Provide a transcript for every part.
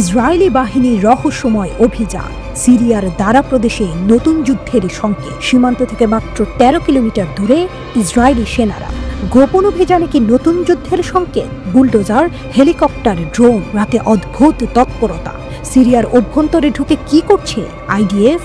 Israeli বাহিনীর রহস্যময় অভিযান, সিরিয়ার দারা প্রদেশে নতুন যুদ্ধের সংকেত, সীমান্ত থেকে মাত্র ১৩ কিলোমিটার দূরে ইসরায়েলি সেনারা। গোপন অভিযানে কি নতুন যুদ্ধের সংকেত? বুলডোজার, হেলিকপ্টার, ড্রোন, রাতে অদ্ভুত তৎপরতা। সিরিয়ার অভ্যন্তরে ঢুকে কি করছে আইডিএফ?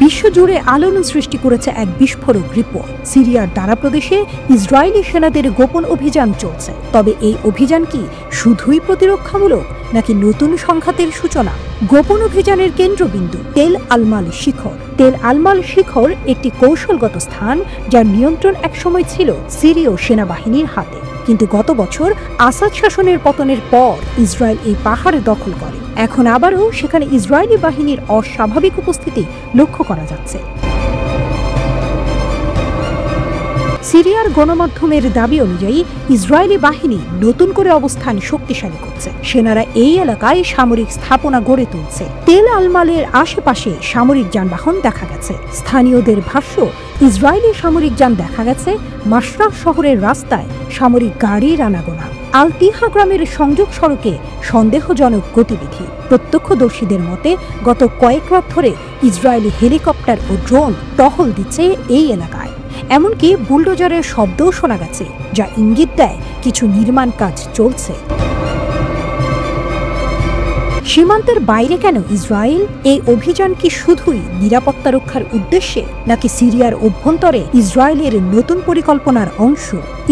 বিশ্বজুড়ে আলোড়ন সৃষ্টি করেছে এক বিস্ফোরক রিপোর্ট। সিরিয়ার দারা প্রদেশে ইসরায়েলি সেনাদের গোপন অভিযান চলছে। তবে এই অভিযান কি শুধুই প্রতিরক্ষামূলক নাকি নতুন সংঘাতের সূচনা? গোপন অভিযানের কেন্দ্রবিন্দু তেল আলমাল শিখর। তেল আলমাল শিখর একটি কৌশলগত স্থান যার নিয়ন্ত্রণ একসময় ছিল সিরীয় সেনাবাহিনীর হাতে। কিন্তু গত বছর আসাদ শাসনের পতনের পর ইসরায়েল এই পাহাড় দখল করে। এখন আবারও সেখানে ইসরায়েলি বাহিনীর অস্বাভাবিক উপস্থিতি লক্ষ্য করা যাচ্ছে। সিরিয়ার গণমাধ্যমের দাবি অনুযায়ী ইসরায়েলি বাহিনী নতুন করে অবস্থান শক্তিশালী করছে। সেনারা এই এলাকায় সামরিক স্থাপনা গড়ে তুলছে। তেল আলমালের আশেপাশে সামরিক যানবাহন দেখা গেছে। স্থানীয়দের ভাষ্য, ইসরায়েলি সামরিক যান দেখা গেছে মাশরাফ শহরের রাস্তায়, সামরিক গাড়ির আনাগোনা। আল তিহা গ্রামের সংযোগ সড়কে সন্দেহজনক গতিবিধি। প্রত্যক্ষদর্শীদের মতে গত কয়েক রাত ধরে ইসরায়েলি হেলিকপ্টার ও ড্রোন টহল দিচ্ছে এই এলাকায়। এমনকি বুলডোজারের শব্দও শোনা গেছে, যা ইঙ্গিত দেয় কিছু নির্মাণ কাজ চলছে। সীমান্তের বাইরে কেন ইসরায়েল? এই অভিযান কি শুধুই নিরাপত্তা রক্ষার উদ্দেশ্যে নাকি সিরিয়ার অভ্যন্তরে ইসরায়েলের নতুন পরিকল্পনার অংশ?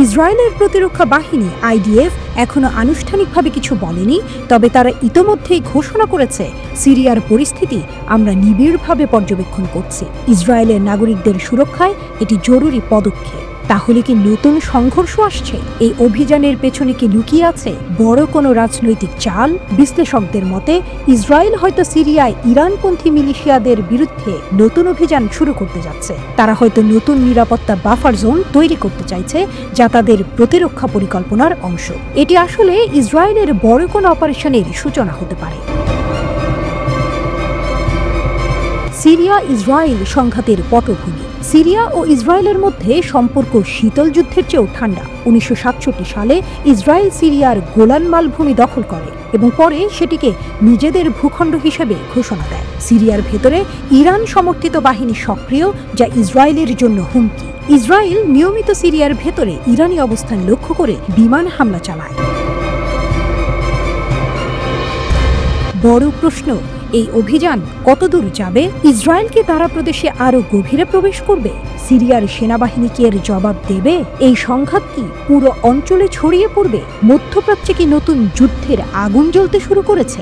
ইসরায়েলের প্রতিরক্ষা বাহিনী আইডিএফ এখনো আনুষ্ঠানিকভাবে কিছু বলেনি, তবে তারা ইতোমধ্যেই ঘোষণা করেছে সিরিয়ার পরিস্থিতি আমরা নিবিড়ভাবে পর্যবেক্ষণ করছি। ইসরায়েলের নাগরিকদের সুরক্ষায় এটি জরুরি পদক্ষেপ। তাহলে কি নতুন সংঘর্ষ আসছে? এই অভিযানের পেছনে কি লুকিয়ে আছে বড় কোনো রাজনৈতিক চাল? বিশ্লেষকদের মতে ইসরায়েল হয়তো সিরিয়ায় ইরানপন্থী মিলিশিয়াদের বিরুদ্ধে নতুন অভিযান শুরু করতে যাচ্ছে। তারা হয়তো নতুন নিরাপত্তা বাফার জোন তৈরি করতে চাইছে, যা তাদের প্রতিরক্ষা পরিকল্পনার অংশ। এটি আসলে ইসরায়েলের বড় কোনো অপারেশনের সূচনা হতে পারে। সিরিয়া ইসরায়েল সংঘাতের পটভূমি। সিরিয়া ও ইসরায়েলের মধ্যে সম্পর্ক শীতল যুদ্ধের চেয়েও ঠান্ডা। ১৯৬৭ সালে ইসরায়েল সিরিয়ার গোলান মালভূমি দখল করে এবং পরে সেটিকে নিজেদের ভূখণ্ড হিসেবে ঘোষণা দেয়। সিরিয়ার ভেতরে ইরান সমর্থিত বাহিনী সক্রিয়, যা ইসরায়েলের জন্য হুমকি। ইসরায়েল নিয়মিত সিরিয়ার ভেতরে ইরানি অবস্থান লক্ষ্য করে বিমান হামলা চালায়। বড় প্রশ্ন, এই অভিযান কতদূর যাবে? ইসরায়েল কি দারা প্রদেশে আরো গভীরে প্রবেশ করবে? সিরিয়ার সেনাবাহিনী কি এর জবাব দেবে? এই সংঘাত কি পুরো অঞ্চলে ছড়িয়ে পড়বে? মধ্যপ্রাচ্যে কি নতুন যুদ্ধের আগুন জ্বলতে শুরু করেছে?